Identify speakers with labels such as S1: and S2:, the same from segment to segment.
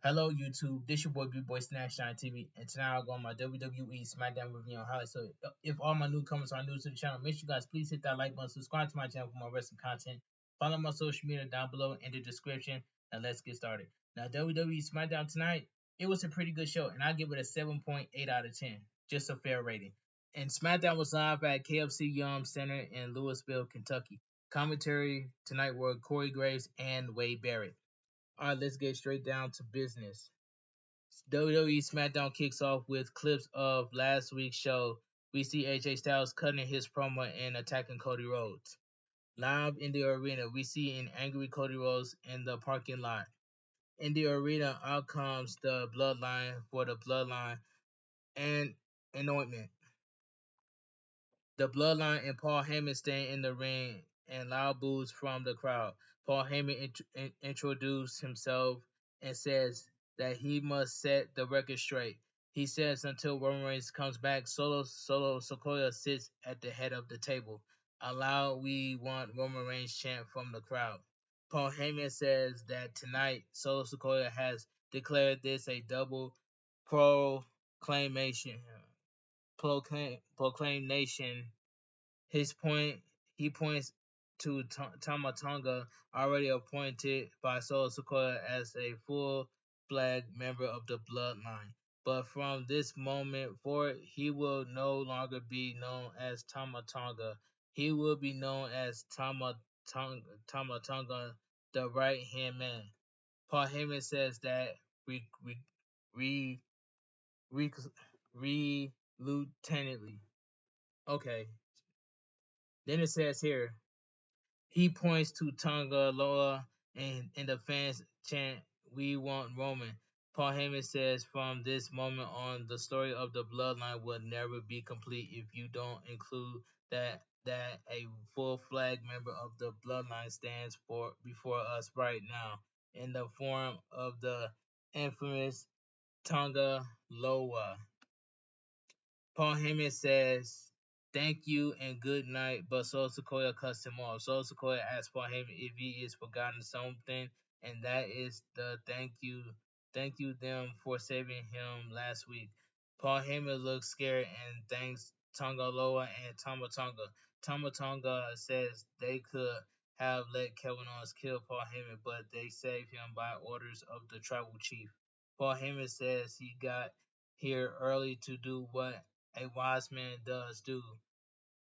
S1: Hello YouTube, this your boy Bigboysnacksjonnytv, and tonight I'll go on my WWE Smackdown review on highlights. So if all my newcomers are new to the channel, make sure you guys please hit that like button, subscribe to my channel for more wrestling content, follow my social media down below in the description, and let's get started. Now WWE Smackdown tonight, it was a pretty good show, and I give it a 7.8 out of 10, just a fair rating. And Smackdown was live at KFC Yum Center in Louisville, Kentucky. Commentary tonight were Corey Graves and Wade Barrett. All right, let's get straight down to business. WWE Smackdown kicks off with clips of last week's show. We see AJ Styles cutting his promo and attacking Cody Rhodes. Live in the arena, we see an angry Cody Rhodes in the parking lot. In the arena, out comes the bloodline for the bloodline and anointment. The Bloodline and Paul Heyman stay in the ring and loud boos from the crowd. Paul Heyman introduces himself and says that he must set the record straight. He says until Roman Reigns comes back, Solo Sikoa sits at the head of the table. A loud "We want Roman Reigns" chant from the crowd. Paul Heyman says that tonight Solo Sikoa has declared this a double proclamation. Proclamation. His point he points to Tonga, already appointed by Solo Sikoa as a full flag member of the bloodline. But from this moment forward, he will no longer be known as Tonga. He will be known as Tonga, the right hand man. Paul Heyman says that re, re, lieutenantly. Okay. Then it says here, he points to Tonga Loa and the fans chant, "We want Roman." Paul Heyman says, from this moment on, the story of the bloodline will never be complete if you don't include that a full flag member of the bloodline stands for before us right now in the form of the infamous Tonga Loa. Paul Heyman says, "Thank you and good night," but Solo Sikoa cuts him off. Solo Sikoa asks Paul Heyman if he is forgotten something, and that is the thank you them for saving him last week. Paul Heyman looks scared and thanks Tonga Loa and Tama Tonga. Tama Tonga says they could have let Kevin Owens kill Paul Heyman, but they saved him by orders of the tribal chief. Paul Heyman says he got here early to do what a wise man does do.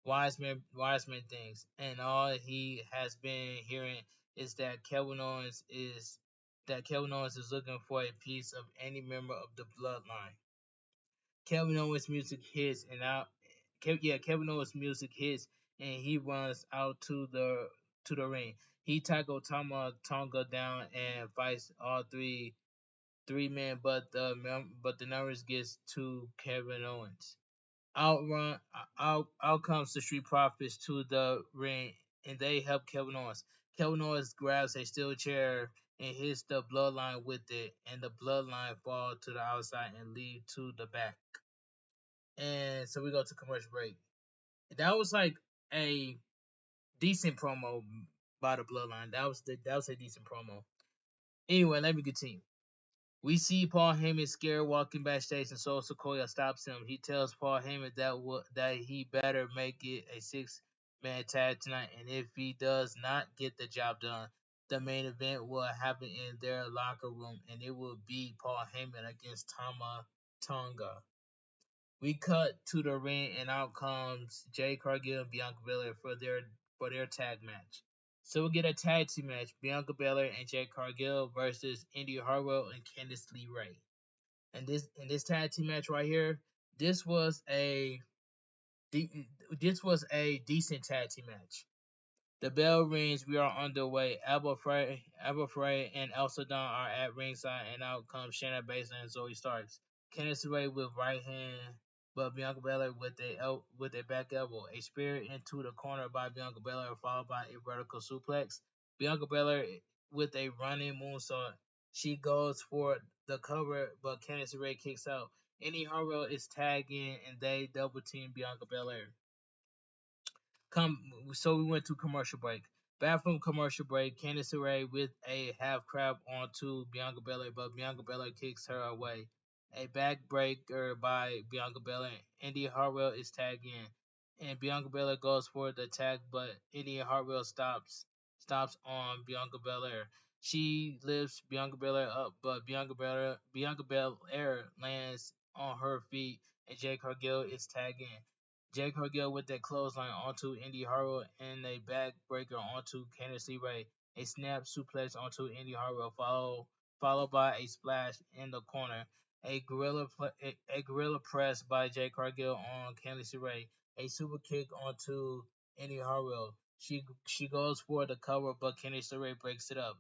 S1: Wise man things. And all he has been hearing is that Kevin Owens is looking for a piece of any member of the bloodline. Kevin Owens music hits and out Kevin Owens music hits and he runs out to the ring. He tackled Tonga down and fights all three men, but the numbers gets to Kevin Owens. Out comes the Street Profits to the ring, and they help Kevin Owens. Kevin Owens grabs a steel chair and hits the bloodline with it, and the bloodline fall to the outside and lead to the back. And so we go to commercial break. That was like a decent promo by the bloodline. That was a decent promo. Anyway, let me continue. We see Paul Heyman scared walking backstage, and Solo Sikoa stops him. He tells Paul Heyman that he better make it a six-man tag tonight, and if he does not get the job done, the main event will happen in their locker room, and it will be Paul Heyman against Tonga. We cut to the ring, and out comes Jade Cargill and Bianca Belair for their tag match. So we get a tag team match: Bianca Belair and Jade Cargill versus Indy Hartwell and Candice LeRae. And this tag team match right here, this was a decent tag team match. The bell rings. We are underway. Alba Frey and Elsa Dawn are at ringside, and out comes Shayna Baszler and Zoe Starks. Candice LeRae with right hand, but Bianca Belair with a back elbow. A spear into the corner by Bianca Belair, followed by a vertical suplex. Bianca Belair with a running moonsault. She goes for the cover, but Candice LeRae kicks out. Indy Hartwell is tagging, and they double team Bianca Belair. So we went to commercial break. Back from commercial break, Candice LeRae with a half crab onto Bianca Belair, but Bianca Belair kicks her away. A backbreaker by Bianca Belair. Indy Hartwell is tagged in, and Bianca Belair goes for the tag, but Indy Hartwell stops on Bianca Belair. She lifts Bianca Belair up, but Bianca Belair lands on her feet, and Jade Cargill is tagged in. Jade Cargill with that clothesline onto Indy Hartwell and a backbreaker onto Candice LeRae. A snap suplex onto Indy Hartwell, followed by a splash in the corner. A gorilla press by Jade Cargill on Candice LeRae. A super kick onto Indy Hartwell. She goes for the cover, but Candice LeRae breaks it up.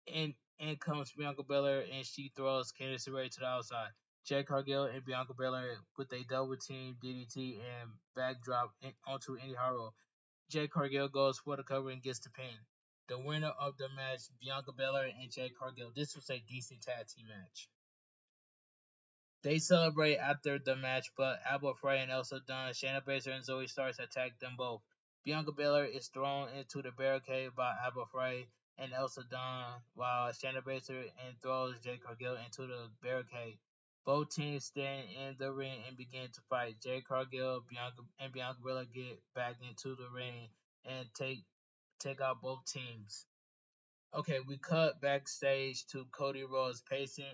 S1: In comes Bianca Belair, and she throws Candice LeRae to the outside. Jade Cargill and Bianca Belair with a double team DDT and backdrop onto Indy Hartwell. Jade Cargill goes for the cover and gets the pin. The winner of the match, Bianca Belair and Jade Cargill. This was a decent tag team match. They celebrate after the match, but Albert Frey and Elsa Dunn, Shayna Baszler, and Zoe Starks attack them both. Bianca Belair is thrown into the barricade by Albert Frey and Elsa Dunn, while Shayna Baszler and throws Jade Cargill into the barricade. Both teams stand in the ring and begin to fight. Jade Cargill and Bianca Belair get back into the ring and take out both teams. Okay, we cut backstage to Cody Rhodes pacing,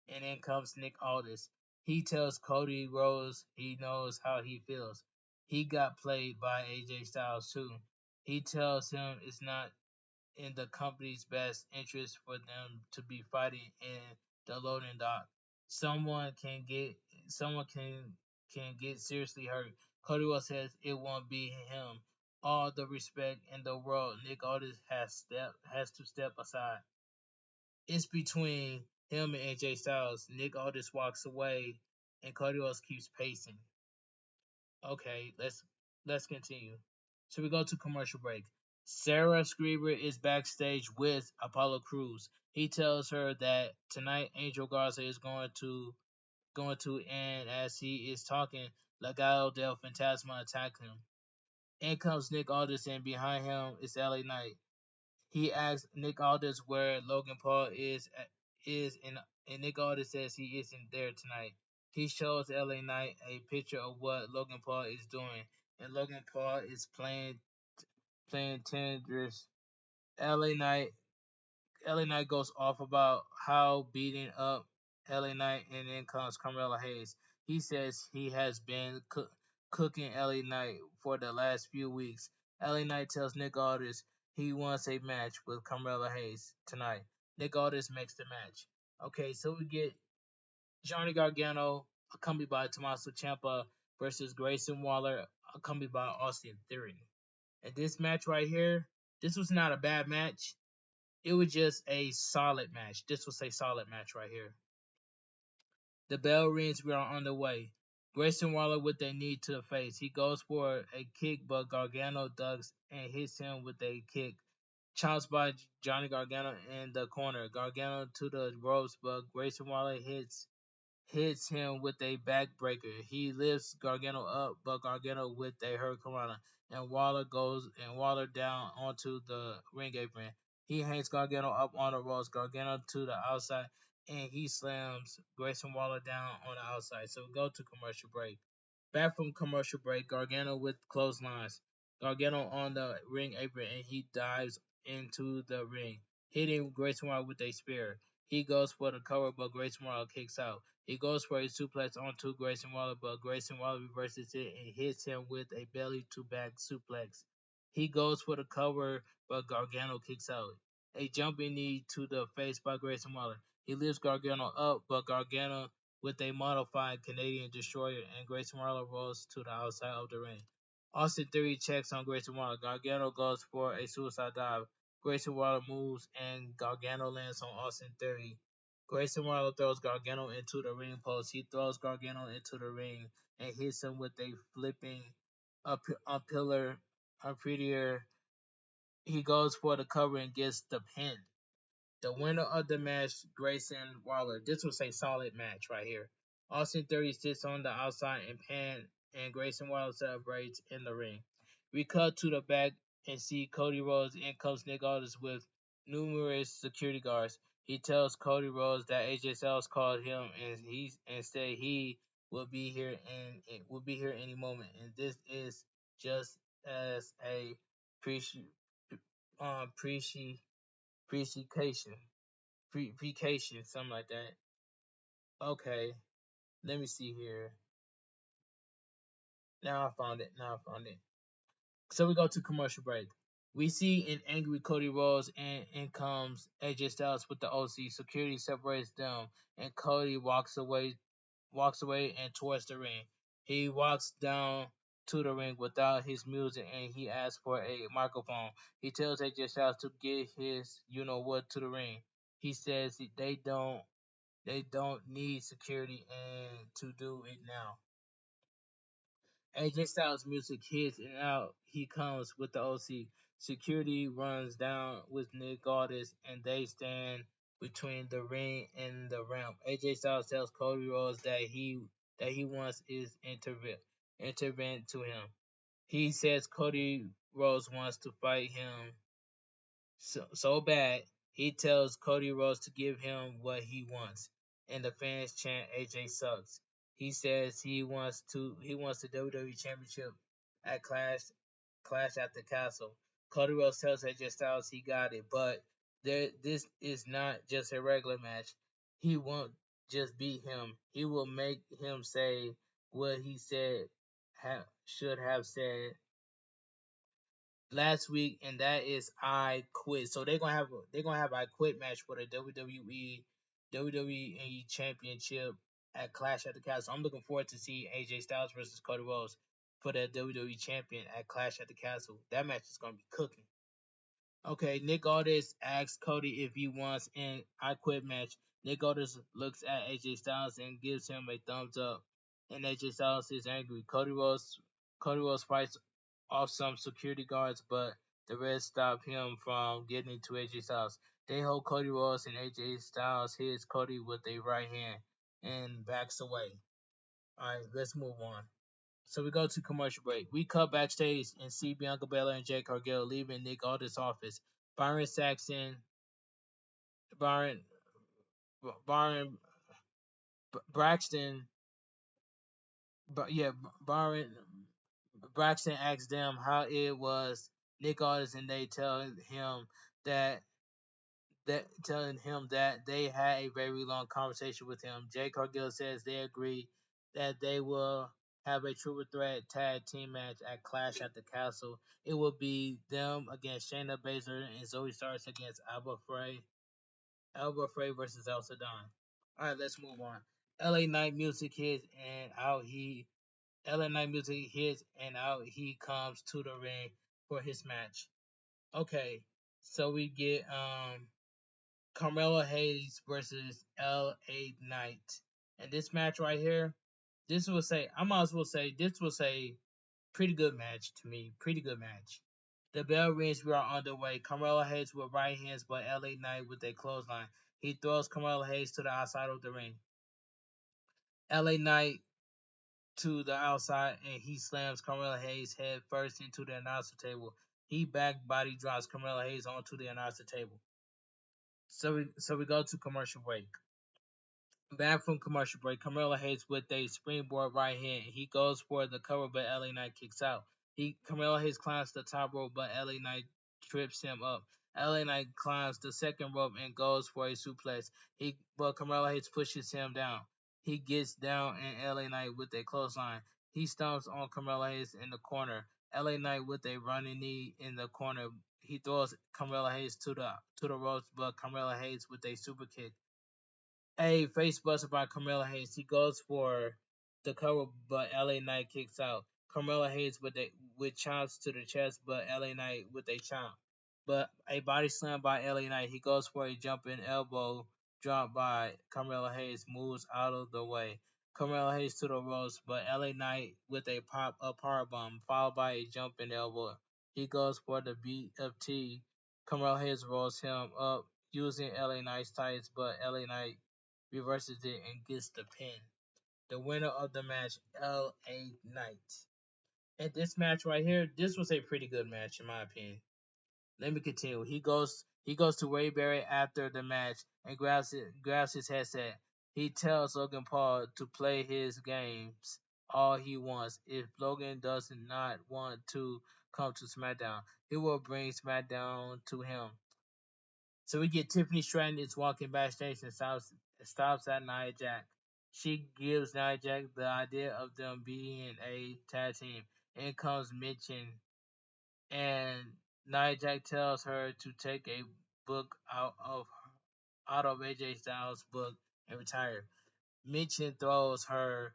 S1: and in comes Nick Aldis. He tells Cody Rhodes he knows how he feels. He got played by AJ Styles too. He tells him it's not in the company's best interest for them to be fighting in the loading dock. Someone can get someone can get seriously hurt. Cody Rhodes says it won't be him. All the respect in the world, Nick Aldis has to step aside. It's between him and AJ Styles. Nick Aldis walks away, and Cody Rhodes keeps pacing. Okay, let's continue. So we go to commercial break. Sarah Screever is backstage with Apollo Crews. He tells her that tonight Angel Garza is going to end as he is talking. Legado del Fantasma attack him. In comes Nick Aldis, and behind him is LA Knight. He asks Nick Aldis where Logan Paul and Nick Aldis says he isn't there tonight. He shows LA Knight a picture of what Logan Paul is doing, and Logan Paul is playing Tetris. LA Knight LA Knight goes off about how beating up LA Knight, and then comes Carmelo Hayes. He says he has been cooking LA Knight for the last few weeks. LA Knight tells Nick Aldis he wants a match with Carmelo Hayes tonight. Nick Aldis makes the match. Okay, so we get Johnny Gargano accompanied by Tommaso Ciampa versus Grayson Waller accompanied by Austin Theory. And this match right here, this was not a bad match. It was just a solid match. This was a solid match right here. The bell rings. We are on the way. Grayson Waller with a knee to the face. He goes for a kick, but Gargano ducks and hits him with a kick. Chounced by Johnny Gargano in the corner. Gargano to the ropes, but Grayson Waller hits him with a backbreaker. He lifts Gargano up, but Gargano with a hurricanrana, and Waller down onto the ring apron. He hangs Gargano up on the ropes, Gargano to the outside, and he slams Grayson Waller down on the outside. So we go to commercial break. Back from commercial break, Gargano with clotheslines. Gargano on the ring apron, and he dives into the ring, hitting Grayson Waller with a spear. He goes for the cover, but Grayson Waller kicks out. He goes for a suplex onto Grayson Waller, but Grayson Waller reverses it and hits him with a belly to back suplex. He goes for the cover, but Gargano kicks out. A jumping knee to the face by Grayson Waller. He lifts Gargano up, but Gargano with a modified Canadian destroyer, and Grayson Waller rolls to the outside of the ring. Austin Theory checks on Grayson Waller. Gargano goes for a suicide dive. Grayson Waller moves, and Gargano lands on Austin Theory. Grayson Waller throws Gargano into the ring post. He throws Gargano into the ring and hits him with a flipping pillar, a prettier. He goes for the cover and gets the pin. The winner of the match, Grayson Waller. This was a solid match right here. Austin Theory sits on the outside and Grayson Waller celebrates in the ring. We cut to the back and see Cody Rhodes. In comes Nick Aldis with numerous security guards. He tells Cody Rhodes that AJ Styles called him, and he will be here and it will be here any moment. And this is just as a appreci- appreciation, appreciation, something like that. Okay, let me see here. Now I found it. So we go to commercial break. We see an angry Cody Rhodes, and in comes AJ Styles with the OC. Security separates them, and Cody walks away and towards the ring. He walks down to the ring without his music, and he asks for a microphone. He tells AJ Styles to get his you know what to the ring. He says they don't need security and to do it now. AJ Styles' music hits, and out he comes with the OC. Security runs down with Nick Aldis, and they stand between the ring and the ramp. AJ Styles tells Cody Rhodes that he wants is intervene to him. He says Cody Rhodes wants to fight him so bad, he tells Cody Rhodes to give him what he wants, and the fans chant AJ sucks. He says he wants the WWE Championship at Clash at the Castle. Cody Rhodes tells AJ Styles he got it, but this is not just a regular match. He won't just beat him. He will make him say what he should have said last week, and that is I quit. So they're gonna have I quit match for the WWE Championship at Clash at the Castle. I'm looking forward to see AJ Styles versus Cody Rhodes for the WWE Champion at Clash at the Castle. That match is gonna be cooking. Okay, Nick Aldis asks Cody if he wants an I Quit match. Nick Aldis looks at AJ Styles and gives him a thumbs up, and AJ Styles is angry. Cody Rhodes fights off some security guards, but the rest stop him from getting to AJ Styles. They hold Cody Rhodes, and AJ Styles hits Cody with a right hand and backs away. Alright, let's move on. So we go to commercial break. We cut backstage and see Bianca Belair and Jade Cargill leaving Nick Aldis' office. Byron Saxon, Byron, Byron, Braxton, yeah, Byron Braxton asks them how it was Nick Aldis, and they that telling him that they had a very long conversation with him. Jade Cargill says they agree that they will have a triple threat tag team match at Clash at the Castle. It will be them against Shayna Baszler and Zoe Starks against Alba Frey versus Elsa Dawn. All right, let's move on. LA Night music hits and out he LA Night music hits and out he comes to the ring for his match. Okay, so we get Carmelo Hayes versus LA Knight. And this match right here, I might as well say this was a pretty good match to me. Pretty good match. The bell rings, we are underway. Carmelo Hayes with right hands, but LA Knight with a clothesline. He throws Carmelo Hayes to the outside of the ring. LA Knight to the outside, and he slams Carmelo Hayes head first into the announcer table. He back body drops Carmelo Hayes onto the announcer table. So we go to commercial break. Back from commercial break, Carmelo Hayes with a springboard right hand. He goes for the cover, but LA Knight kicks out. Carmelo Hayes climbs the top rope, but LA Knight trips him up. LA Knight climbs the second rope and goes for a suplex. But Carmelo Hayes pushes him down. He gets down and LA Knight with a clothesline. He stomps on Carmelo Hayes in the corner. LA Knight with a running knee in the corner. He throws Carmelo Hayes to the ropes, but Carmelo Hayes with a super kick. A face buster by Carmelo Hayes. He goes for the cover, but LA Knight kicks out. Carmelo Hayes with chops to the chest, but LA Knight with a chomp. But a body slam by LA Knight. He goes for a jumping elbow drop by Carmelo Hayes, moves out of the way. Carmelo Hayes to the ropes, but LA Knight with a power bomb, followed by a jumping elbow. He goes for the BFT. Carmelo Hayes rolls him up using LA Knight's tights, but LA Knight reverses it and gets the pin. The winner of the match, LA Knight. And this match right here, this was a pretty good match in my opinion. Let me continue. He goes to Ray Barrett after the match and grabs his headset. He tells Logan Paul to play his games all he wants. If Logan does not want to come to SmackDown, he will bring SmackDown to him. So we get Tiffany Stratton is walking backstage and stops at Nia Jax. She gives Nia Jax the idea of them being a tag team. In comes Mitchin, and Nia Jax tells her to take a book out of AJ Styles' book and retire. Mitchin throws her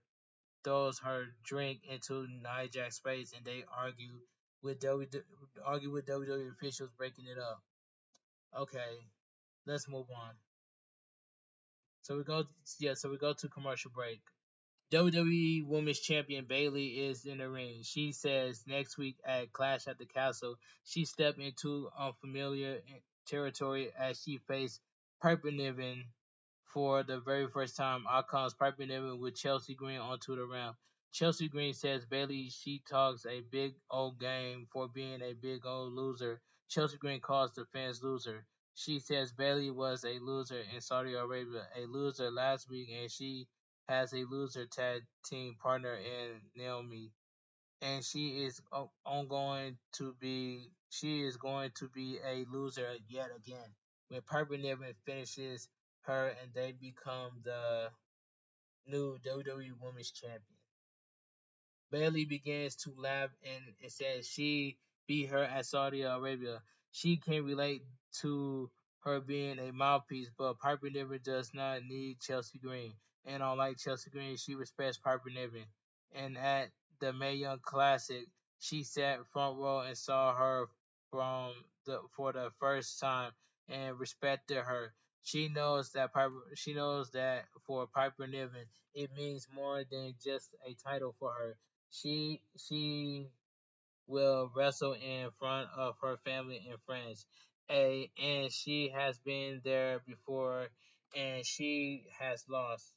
S1: drink into Nia Jax's face, and they with WWE officials breaking it up. Okay, let's move on. So we go, yeah. So we go to commercial break. WWE Women's Champion Bayley is in the ring. She says next week at Clash at the Castle, she stepped into unfamiliar territory as she faced Piper Niven for the very first time. Icons Piper Niven with Chelsea Green onto the ramp. Chelsea Green says Bayley she talks a big old game for being a big old loser. Chelsea Green calls the fans loser. She says Bayley was a loser in Saudi Arabia, a loser last week, and she has a loser tag team partner in Naomi, and she is going to be a loser yet again when Piper Niven finishes her and they become the new WWE Women's Champion. Bayley begins to laugh and says she beat her at Saudi Arabia. She can relate to her being a mouthpiece, but Piper Niven does not need Chelsea Green. And unlike Chelsea Green, she respects Piper Niven. And at the Mae Young Classic, she sat front row and saw her for the first time and respected her. She knows that for Piper Niven, it means more than just a title for her. She will wrestle in front of her family and friends. And she has been there before and she has lost.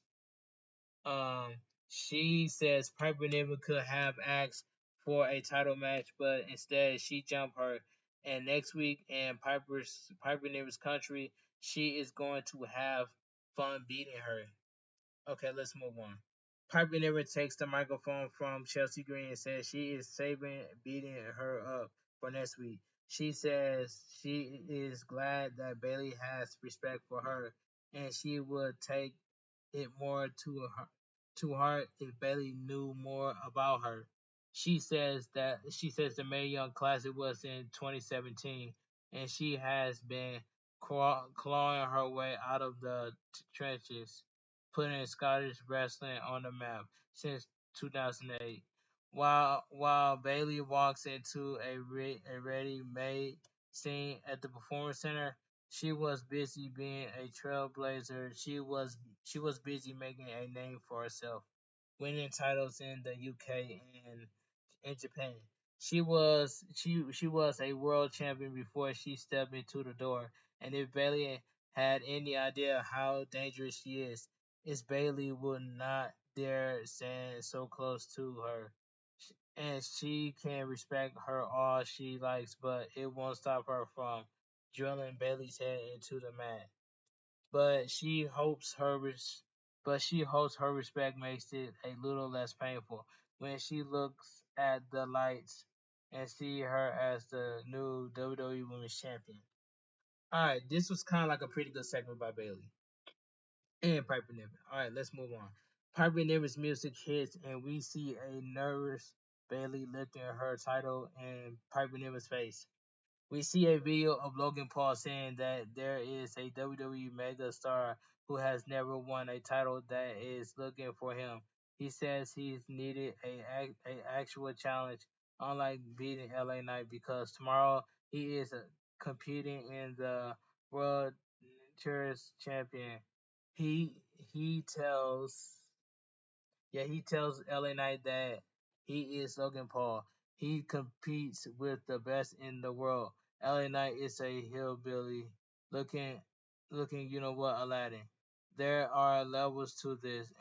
S1: Um she says Piper Niven could have asked for a title match, but instead she jumped her. And next week in Piper Niven's country, she is going to have fun beating her. Okay, let's move on. Piper never takes the microphone from Chelsea Green and says she is saving beating her up for next week. She says she is glad that Bayley has respect for her and she would take it more to heart if Bayley knew more about her. She says the Mae Young Classic was in 2017 and she has been clawing her way out of the trenches, putting Scottish wrestling on the map since 2008. While Bayley walks into a ready-made scene at the Performance Center, she was busy being a trailblazer. She was busy making a name for herself, winning titles in the UK and in Japan. She was a world champion before she stepped into the door. And if Bayley had any idea how dangerous she is Bayley would not dare stand so close to her. And she can respect her all she likes, but it won't stop her from drilling Bayley's head into the mat. But she hopes her respect makes it a little less painful when she looks at the lights and see her as the new WWE Women's Champion. All right, this was kind of like a pretty good segment by Bayley and Piper Niven. All right, let's move on. Piper Niven's music hits, and we see a nervous Bayley lifting her title in Piper Niven's face. We see a video of Logan Paul saying that there is a WWE mega star who has never won a title that is looking for him. He says he's needed a actual challenge, unlike beating LA Knight, because tomorrow he is competing in the World Tourist Champion. He he tells he tells LA Knight that he is Logan Paul. He competes with the best in the world. LA Knight is a hillbilly looking looking you know what Aladdin. There are levels to this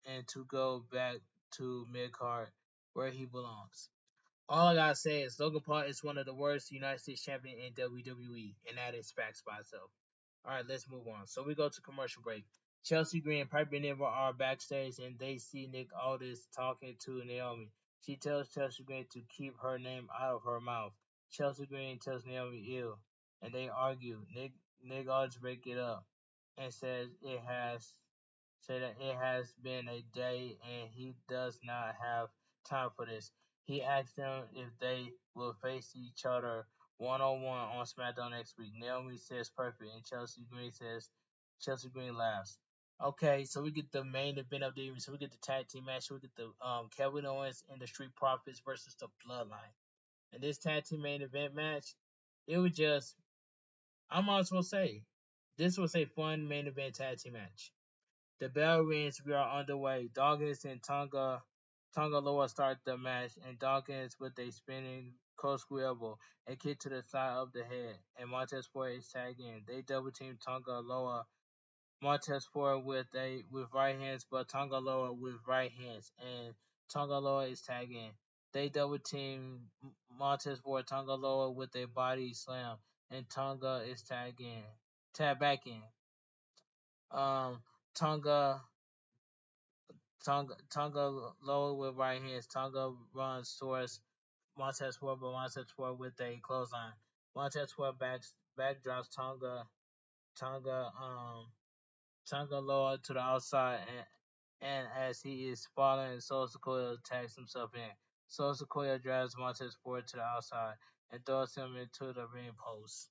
S1: and to go back to mid card where he belongs. All I gotta say is Logan Paul is one of the worst United States champion in WWE, and that is facts by itself. All right, let's move on. So we go to commercial break. Chelsea Green and Piper Niven are backstage, and they see Nick Aldis talking to Naomi. She tells Chelsea Green to keep her name out of her mouth. Chelsea Green tells Naomi ill, and they argue. Nick Aldis break it up and said that it has been a day and he does not have time for this. He asked them if they will face each other one on one on SmackDown next week. Naomi says perfect, and Chelsea Green laughs. Okay, so we get the main event of the evening. So we get the tag team match. So we get the Kevin Owens and the Street Profits versus the Bloodline. And this tag team main event match, it was just I might as well say this was a fun main event tag team match. The bell rings. We are underway. Dawkins and Tonga Loa start the match, and Dawkins with a spinning corkscrew elbow, a kick to the side of the head, and Montez Ford is tagged in. They double team Tonga Loa. Montez Ford with right hands, but Tonga Loa with right hands, and Tonga Loa is tagged in. They double team Montez Ford Tonga Loa with a body slam, and Tonga is tagged back in. Um, Tonga Tonga low with right hands. Tonga runs towards Montez Ford, but Montez Ford with a clothesline. Montez Ford backdrops Tonga lower to the outside, and as he is falling, Soul Sequoia attacks himself in. Soul Sequoia drives Montez Ford to the outside and throws him into the ring post.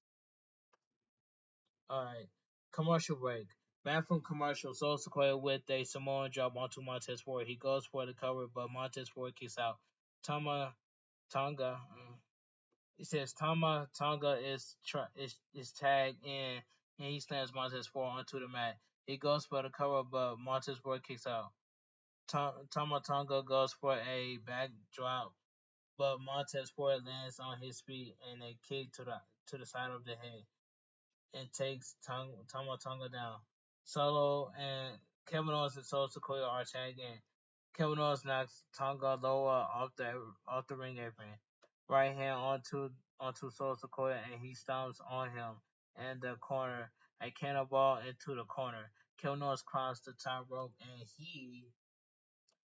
S1: Alright. Commercial break. Back from commercial, Soul Sequoia with a Samoan drop onto Montez Ford. He goes for the cover, but Montez Ford kicks out. Tonga. It says Tonga is tagged in, and he slams Montez Ford onto the mat. He goes for the cover, but Montez Ford kicks out. Tonga goes for a backdrop, but Montez Ford lands on his feet and a kick to the side of the head and takes Tonga down. Solo and Kevin Owens and Solo Sequoia are tagging. Kevin Owens knocks Tonga Loa off the ring apron. Right hand onto Solo Sequoia, and he stomps on him in the corner. A cannonball into the corner. Kevin Owens climbs the top rope and he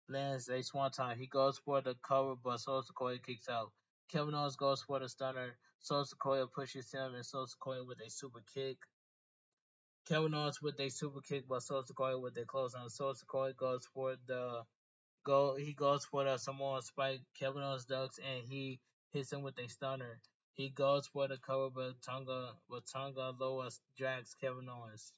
S1: lands a swanton. He goes for the cover, but Solo Sequoia kicks out. Kevin Owens goes for the stunner. Solo Sequoia pushes him, and Solo Sequoia with a super kick. Kevin Owens with a super kick, but Solo Sequoia with a close on. Solo Sequoia goes for the go. He goes for the Samoan spike. Kevin Owens ducks, and he hits him with a stunner. He goes for the cover, but Tonga Loa drags Kevin Owens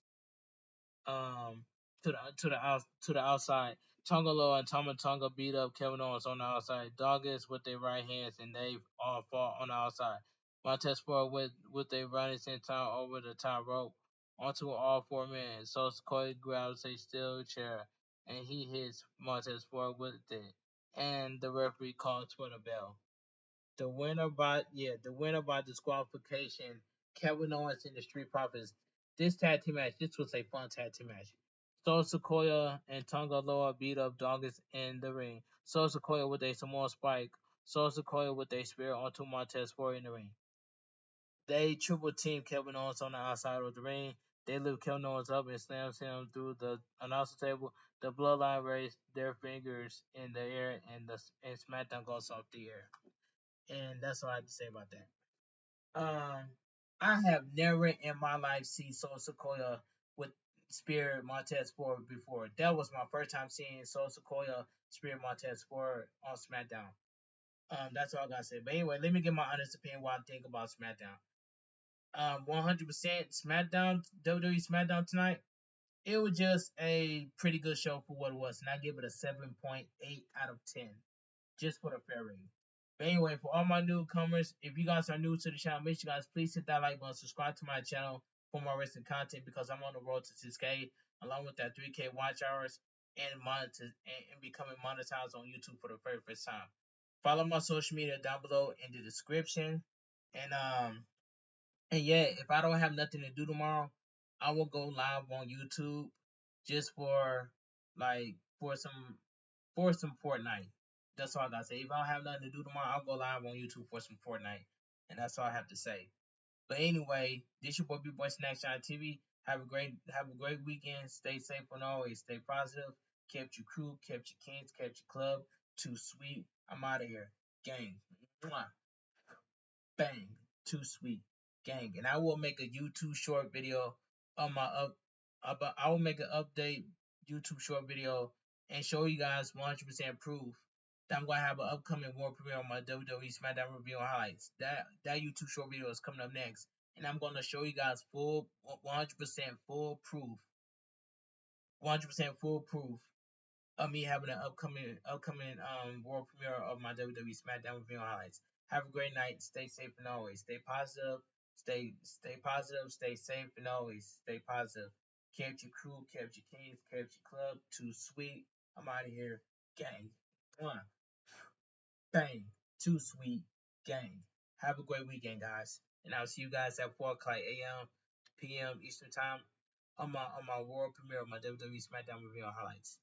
S1: to the outside. Tonga Loa and Tonga beat up Kevin Owens on the outside. Doggins with their right hands, and they all fall on the outside. Montez Ford with a running senton over the top rope onto all four men. So Sequoia grabs a steel chair and he hits Montez Ford with it. And the referee calls for the bell. The winner by disqualification, Kevin Owens and the Street Profits. This tag team match, this was a fun tag team match. Soul Sequoia and Tonga Loa beat up Doggins in the ring. Soul Sequoia with a Samoan spike. Soul Sequoia with a spear onto Montez Ford in the ring. They triple team Kevin Owens on the outside of the ring. They lift Kevin Owens up and slams him through the announcer table. The Bloodline raise their fingers in the air, and SmackDown goes off the air. And that's all I have to say about that. I have never in my life seen Soul Sequoia with Spirit Montez Ford before. That was my first time seeing Soul Sequoia Spirit Montez Ford on SmackDown. That's all I gotta say. But anyway, let me give my honest opinion what I think about SmackDown. 100% SmackDown, WWE Smackdown tonight. It was just a pretty good show for what it was, and I give it a 7.8 out of 10, just for the fair rating. But anyway, for all my newcomers, if you guys are new to the channel, make sure you guys please hit that like button, subscribe to my channel for more wrestling content because I'm on the road to 6K, along with that 3K watch hours and becoming monetized on YouTube for the very first time. Follow my social media down below in the description, and yeah, if I don't have nothing to do tomorrow, I will go live on YouTube just for like for some Fortnite. That's all I gotta say. If I don't have nothing to do tomorrow, I'll go live on YouTube for some Fortnite, and that's all I have to say. But anyway, this your boy Bigboysnacksjonnytv. Have a great weekend. Stay safe and always stay positive. Kept your crew, kept your kings, kept your club. Too sweet. I'm out of here. Gang. Mwah. Bang. Too sweet. Gang. And I will make a YouTube short video on my about I will make an update YouTube short video and show you guys 100% proof that I'm gonna have an upcoming world premiere on my WWE Smackdown review and highlights. That YouTube short video is coming up next, and I'm gonna show you guys full 100% full proof, 100% full proof of me having an upcoming world premiere of my WWE Smackdown review and highlights. Have a great night. Stay safe and always stay positive. Stay positive. Stay safe and always stay positive. Kept your crew, kept your kings, kept your club. Too sweet. I'm out of here. Gang. One. Bang. Too sweet. Gang. Have a great weekend, guys. And I'll see you guys at 4 o'clock a.m. p.m. Eastern Time on my world premiere of my WWE Smackdown review and highlights.